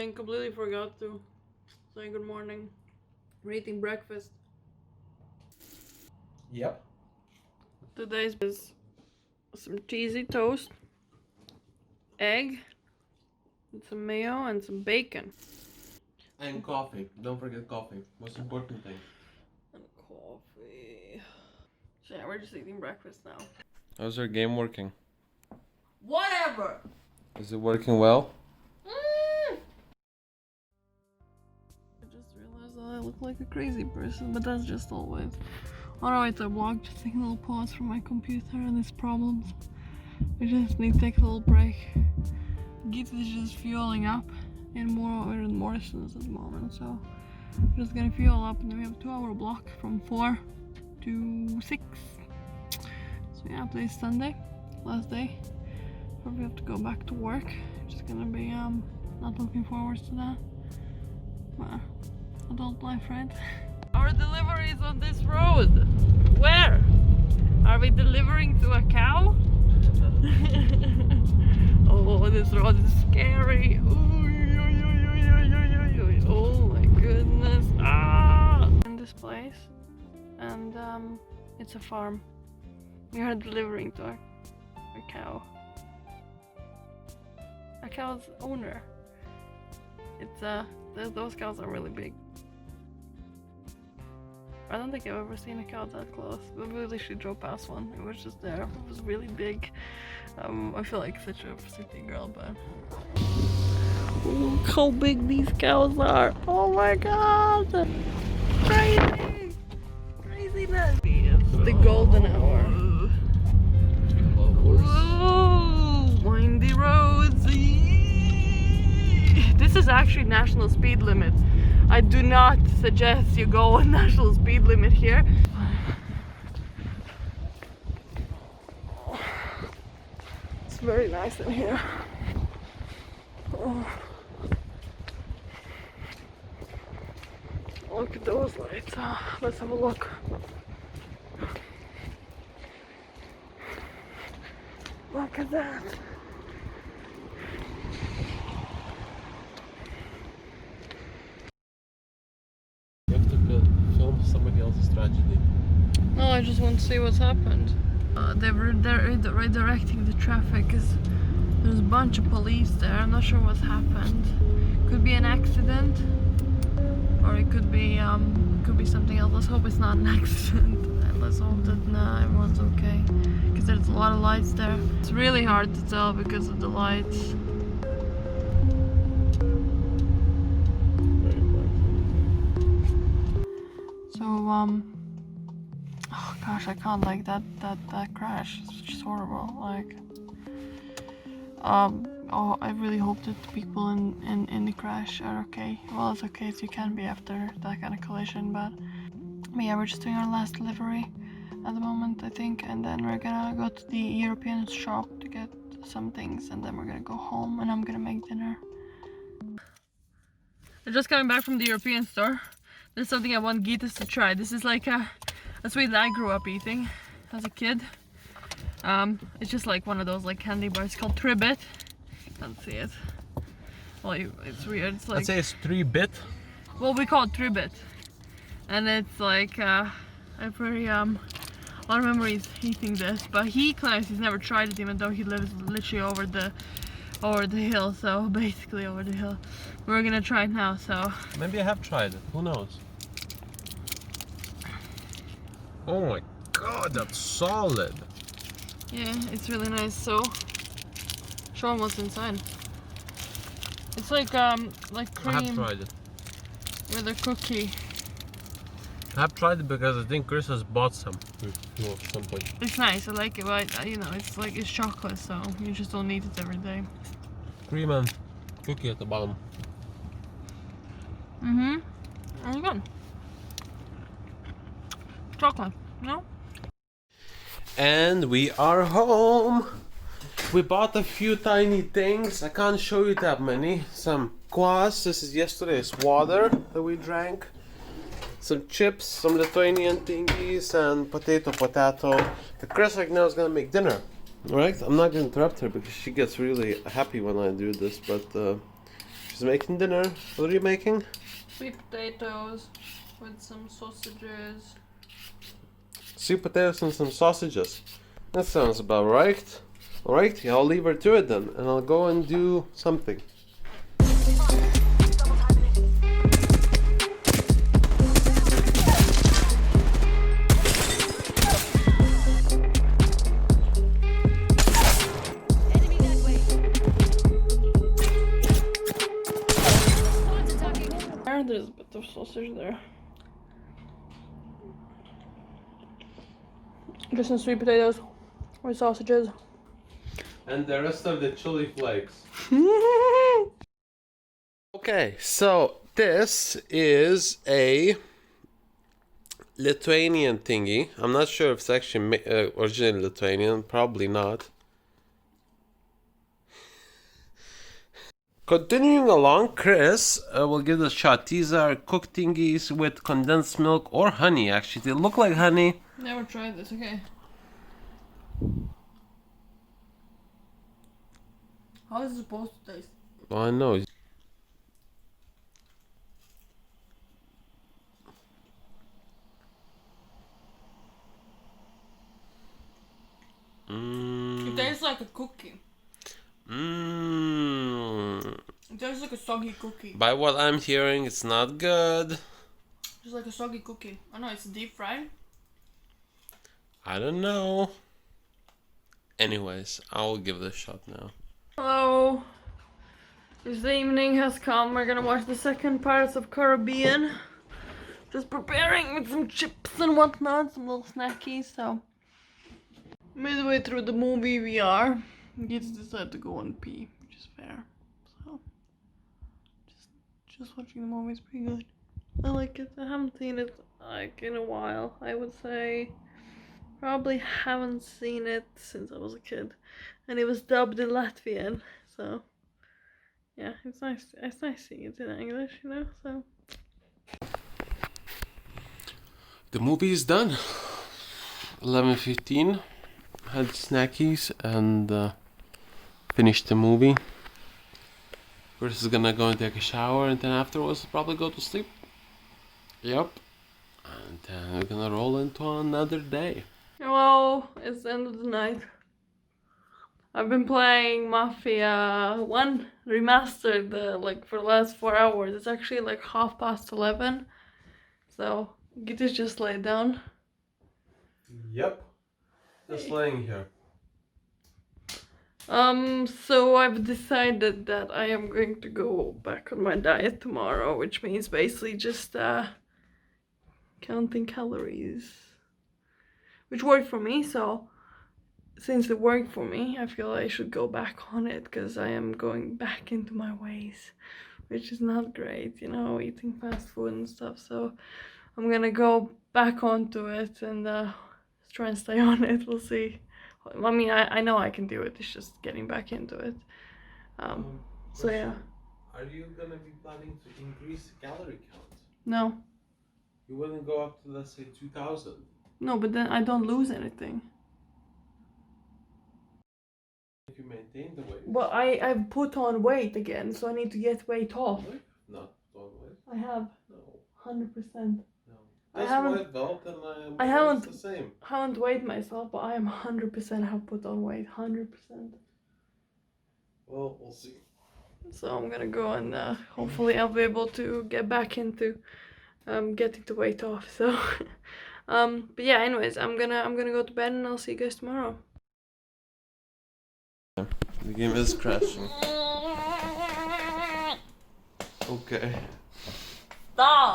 I completely forgot to say good morning. We're eating breakfast. Yep. Today's is some cheesy toast, egg, and some mayo, and some bacon. And coffee. Don't forget coffee. Most important thing. And coffee. So yeah, we're just eating breakfast now. How's your game working? Whatever! Is it working well? I just realized that I look like a crazy person, but that's just always. Alright, I vlog, just taking a little pause from my computer and its problems. We just need to take a little break. Git is just fueling up and we're in Morrison's at the moment, so we're just gonna fuel up and then we have a 2-hour block from 4 to 6. So yeah, today's Sunday, last day. Probably have to go back to work. Just gonna be not looking forward to that. Well, adult life, right? Our delivery is on this road. Where? Are we delivering to a cow? Oh, this road is scary. Oh my goodness. Ah! In this place, and it's a farm. We are delivering to a cow. A cow's owner. It's those cows are really big. I don't think I've ever seen a cow that close, but we literally drove past one. It was just there. It was really big. I feel like such a city girl, but look how big these cows are. Oh my god! Crazy! Craziness! It's the golden hour. Whoa! Windy roads! This is actually national speed limit. I do not suggest you go on national speed limit here. It's very nice in here. Oh. Look at those lights. Let's have a look. Look at that. You have to film somebody else's tragedy. No, I just want to see what's happened. They're redirecting the traffic because there's a bunch of police there. I'm not sure what's happened. Could be an accident, or it could be something else. Let's hope it's not an accident, and let's hope that everyone's okay. Because there's a lot of lights there. It's really hard to tell because of the lights. So oh gosh, I can't like that crash. It's just horrible. Like, oh, I really hope that the people in the crash are okay. Well, as okay as you can be after that kind of collision, but yeah, we're just doing our last delivery at the moment, I think, and then we're gonna go to the European shop to get some things, and then we're gonna go home, and I'm gonna make dinner. I'm just coming back from the European store. There's something I want Gitas to try. This is like a sweet that I grew up eating as a kid. It's just like one of those like candy bars called Tribbit. Can't see it. Well, it's weird. It's like, I'd say it's 3-bit. well, we call it Tribbit, and it's like a very a lot of memories eating this. But he claims he's never tried it, even though he lives literally over the hill. So basically over the hill. We're gonna try it now. So Maybe I have tried it. Who knows? Oh my god, that's solid. yeah, it's really nice. So show him what's inside. It's like cream I have tried it. with a cookie. I have tried it because I think Chris has bought some at some point. It's nice. I like it, but you know, it's like it's chocolate, so you just don't eat it every day. Cream and cookie at the bottom. Very good. Chocolate, you know? And we are home. We bought a few tiny things. I can't show you that many. Some kvass. This is yesterday's water that we drank. Some chips, some Lithuanian thingies, and potato. The Chris right now is gonna make dinner. Alright? I'm not gonna interrupt her because she gets really happy when I do this, but She's making dinner. What are you making? Sweet potatoes with some sausages. Sweet potatoes and some sausages. That sounds about right. Alright, yeah, I'll leave her to it then, and I'll go and do something. There's a bit of sausage there. Just some sweet potatoes with sausages. And the rest of the chili flakes. Okay, so this is a Lithuanian thingy. I'm not sure if it's actually originally Lithuanian. Probably not. Continuing along, Chris will give it a shot. These are cooked thingies with condensed milk or honey, actually. They look like honey. Never tried this, okay. How is it supposed to taste? Oh, I know. It tastes like a cookie. It tastes like a soggy cookie. By what I'm hearing, it's not good. Just like a soggy cookie. I know, it's deep fried. I don't know. Anyways, I'll give it a shot now. Hello. This evening has come. We're gonna watch the second Pirates of Caribbean. Just preparing with some chips and whatnot, some little snackies, so. Midway through the movie we are. Kids decided to go and pee, which is fair. So, just watching the movie is pretty good. I like it. I haven't seen it like in a while. I would say probably haven't seen it since I was a kid, and it was dubbed in Latvian. So yeah, it's nice. It's nice seeing it in English, you know. So The movie is done. 11:15. Had snackies and finished the movie. Chris is gonna go and take a shower, and then afterwards probably go to sleep. Yep. And then we're gonna roll into another day. hello, it's the end of the night. I've been playing Mafia 1 remastered like for the last 4 hours. It's actually like 11:30. So Gita's just laid down. Yep. Just laying here. So I've decided that I am going to go back on my diet tomorrow, which means basically just counting calories, which worked for me. So since it worked for me, I feel I should go back on it because I am going back into my ways, which is not great, you know, eating fast food and stuff. So I'm gonna go back onto it and try and stay on it. We'll see. I mean, I know I can do it. It's just getting back into it. So yeah. Are you gonna be planning to increase the calorie count? No. You wouldn't go up to, let's say, 2,000. No, but then I don't lose anything. If you maintain the weight. Well, I've put on weight again, so I need to get weight off. Not on weight. I have. No. 100%. No. I That's haven't- white belt and I haven't- it's the same. Haven't weighed myself, but I am 100% have put on weight. 100%. Well, we'll see. So I'm gonna go and hopefully I'll be able to get back into getting the weight off. So but yeah, anyways, I'm gonna go to bed and I'll see you guys tomorrow. The game is crashing. Okay. Stop.